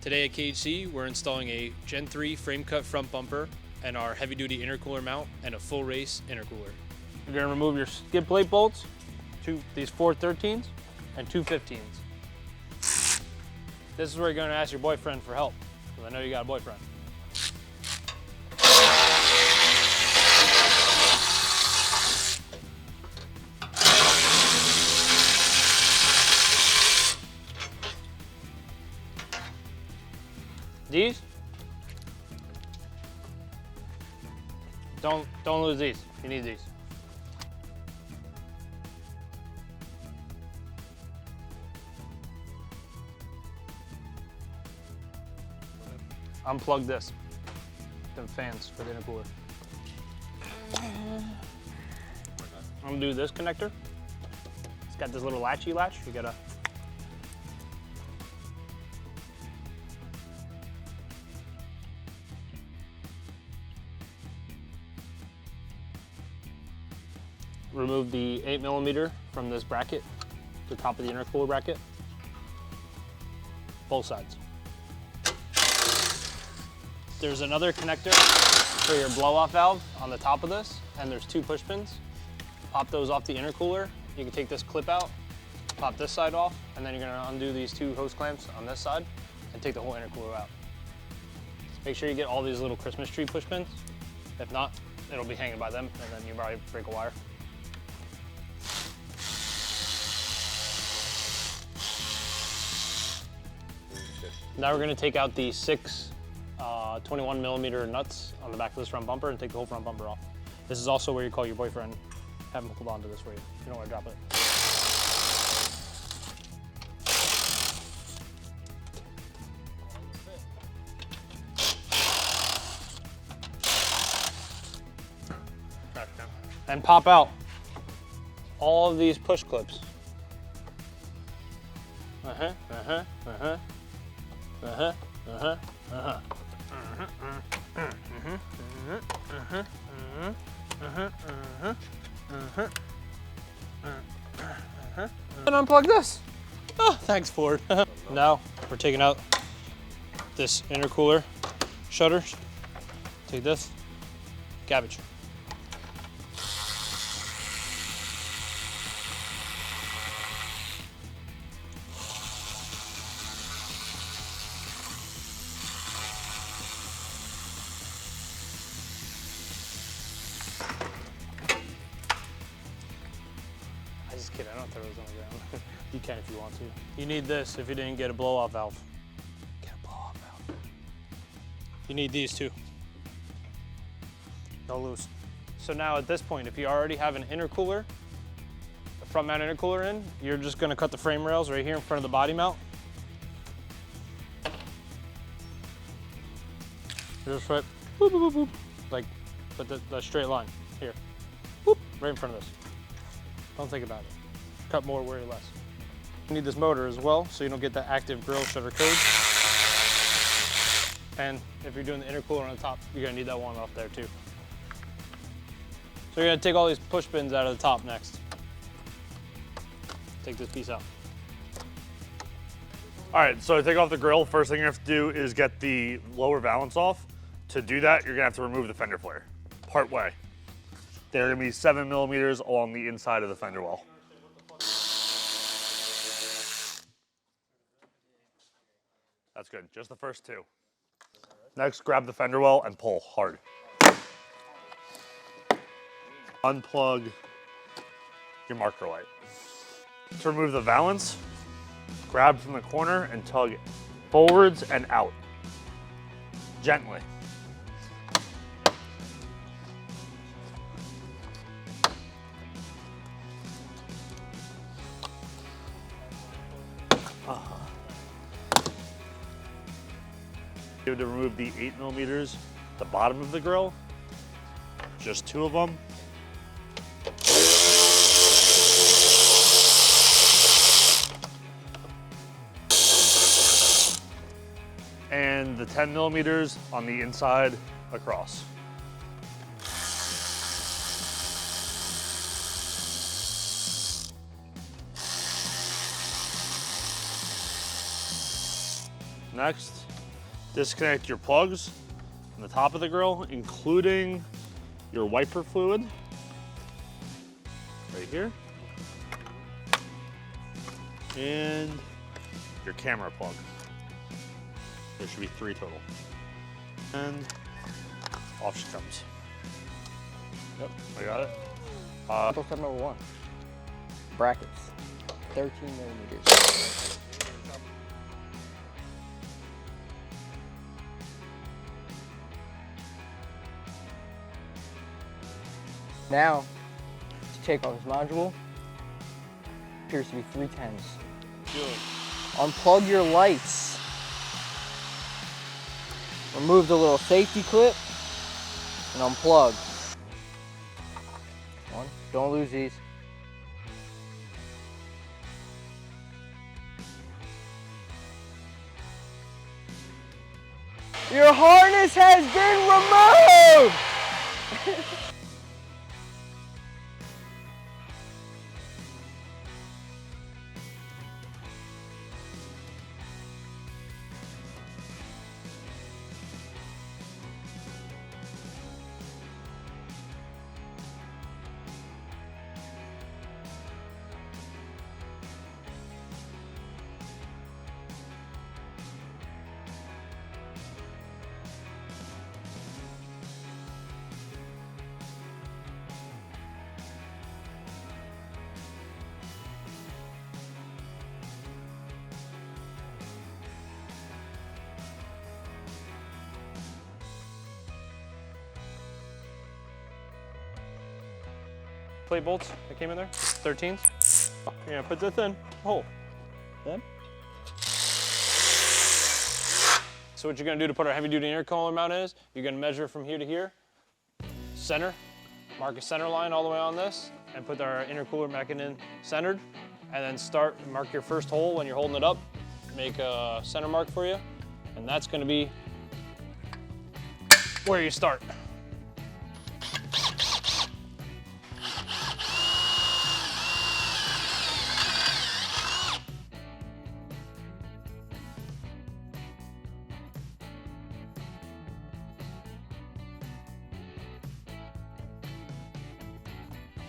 Today at KHC, we're installing a Gen 3 frame cut front bumper and our heavy duty intercooler mount and a full race intercooler. You're gonna remove your skid plate bolts, these 4 13s and 2 15s. This is where you're gonna ask your boyfriend for help, because I know you got a boyfriend. These, don't lose these. You need these. Unplug this, them fans for the intercooler. I'm gonna do this connector. It's got this little latchy latch. You gotta. Remove the 8mm from this bracket, the top of the intercooler bracket. Both sides. There's another connector for your blow-off valve on the top of this, and there's 2 push pins. Pop those off the intercooler. You can take this clip out, pop this side off, and then you're gonna undo these 2 hose clamps on this side and take the whole intercooler out. Make sure you get all these little Christmas tree push pins. If not, it'll be hanging by them, and then you probably break a wire. Now we're gonna take out the 6 21mm nuts on the back of this front bumper and take the whole front bumper off. This is also where you call your boyfriend, have him hold on to this for you. You don't wanna drop it. And pop out all of these push clips. And unplug this. Oh, thanks, Ford. Now we're taking out this intercooler shutters. Take this, cabbage. Just kidding, I don't throw those on the ground. You can if you want to. You need this if you didn't get a blow-off valve. Get a blow-off valve. You need these too. No loose. So now at this point, if you already have an intercooler, a front mount intercooler in, you're just gonna cut the frame rails right here in front of the body mount. Just right, boop, boop, boop, boop. Like, but the straight line, here. Boop, right in front of this. Don't think about it. Cut more, worry less. You need this motor as well, so you don't get that active Grille shutter code. And if you're doing the intercooler on the top, you're gonna need that one off there too. So you're gonna take all these push pins out of the top next. Take this piece out. All right, so to take off the grill, first thing you have to do is get the lower valance off. To do that, you're gonna have to remove the fender flare, part way. They're gonna be 7mm along the inside of the fender well. That's good, just the first 2. Next, grab the fender well and pull hard. Unplug your marker light. To remove the valance, grab from the corner and tug forwards and out, gently. To remove the 8mm, the bottom of the grill, just 2 of them. And the 10mm on the inside across. Next, Disconnect your plugs on the top of the grill, including your wiper fluid right here, and your camera plug. There should be 3 total. And off she comes. Yep, I got it. Step number 1. Brackets. 13 millimeters. Now, to take off this module, appears to be 310s. Good. Unplug your lights. Remove the little safety clip and unplug. One, don't lose these. Your harness has been removed! Plate bolts that came in there, 13s. You're gonna put this in, hole. Then. So what you're gonna do to put our heavy duty intercooler mount in is, you're gonna measure from here to here, center, mark a center line all the way on this, and put our intercooler mechanism centered, and then mark your first hole when you're holding it up, make a center mark for you, and that's gonna be where you start.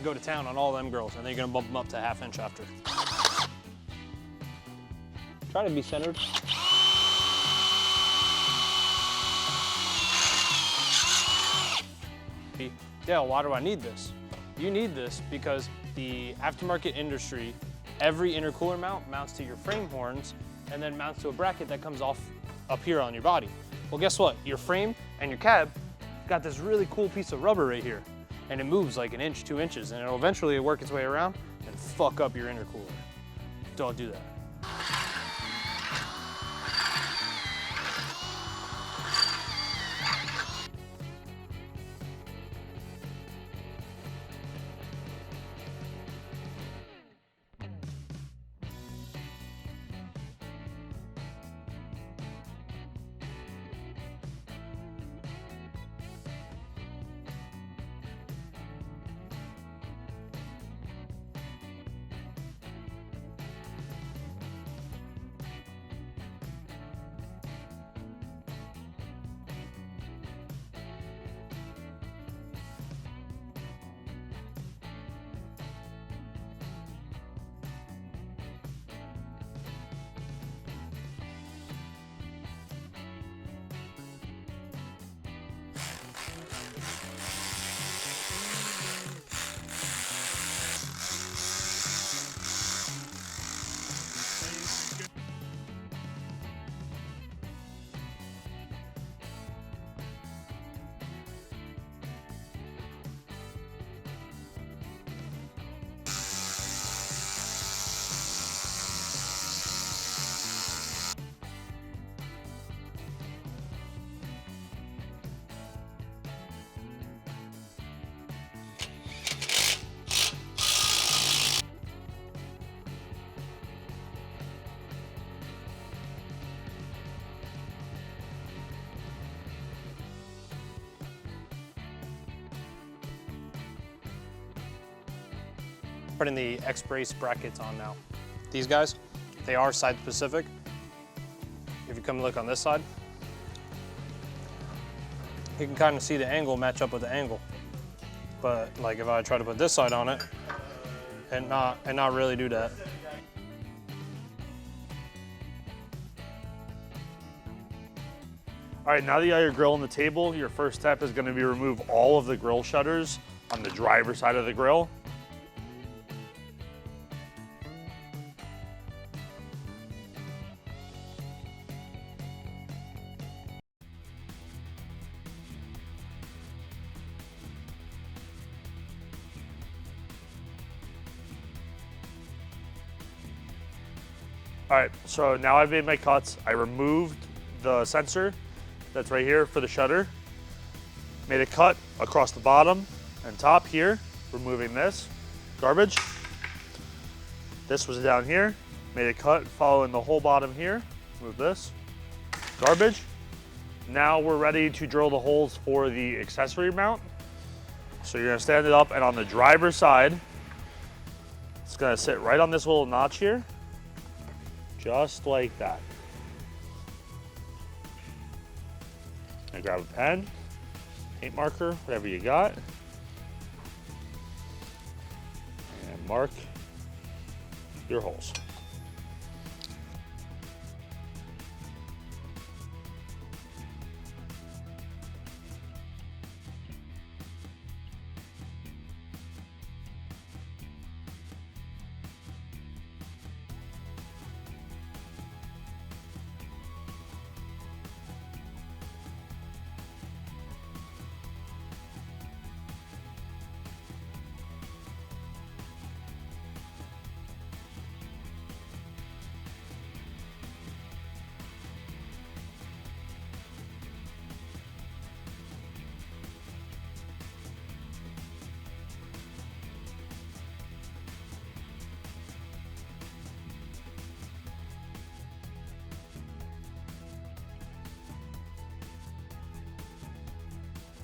Go to town on all them grills, and then you're gonna bump them up to 1/2 inch after. Try to be centered. Dale, why do I need this? You need this because the aftermarket industry, every intercooler mount mounts to your frame horns and then mounts to a bracket that comes off up here on your body. Well, guess what? Your frame and your cab got this really cool piece of rubber right here. And it moves like 1 inch, 2 inches, and it'll eventually work its way around and fuck up your intercooler. Don't do that. Putting the X-brace brackets on now. These guys, they are side specific. If you come look on this side, you can kind of see the angle match up with the angle. But like if I try to put this side on it and not really do that. All right, now that you got your grill on the table, your first step is going to be remove all of the grill shutters on the driver's side of the grill. All right, so now I've made my cuts. I removed the sensor that's right here for the shutter. Made a cut across the bottom and top here, removing this garbage. This was down here. Made a cut following the whole bottom here. Move this, garbage. Now we're ready to drill the holes for the accessory mount. So you're gonna stand it up, and on the driver's side, it's gonna sit right on this little notch here, just like that. And grab a pen, paint marker, whatever you got, and mark your holes.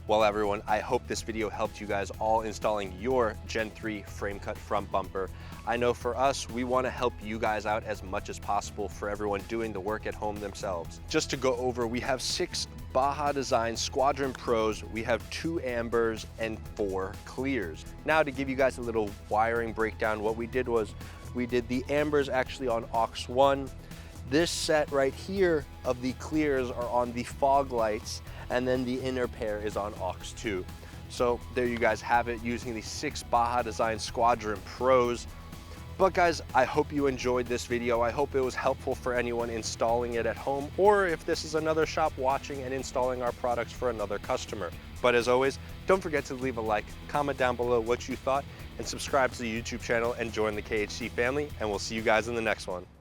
Well, everyone, I hope this video helped you guys all installing your Gen 3 frame cut front bumper. I know for us, we want to help you guys out as much as possible for everyone doing the work at home themselves. Just to go over, we have 6 Baja Designs Squadron Pros, we have 2 Ambers and 4 Clears. Now to give you guys a little wiring breakdown, what we did was we did the Ambers actually on aux 1. This set right here of the Clears are on the fog lights, and then the inner pair is on aux 2. So there you guys have it, using the 6 Baja Designs Squadron Pros. But guys, I hope you enjoyed this video. I hope it was helpful for anyone installing it at home, or if this is another shop watching and installing our products for another customer. But as always, don't forget to leave a like, comment down below what you thought, and subscribe to the YouTube channel and join the KHC family, and we'll see you guys in the next one.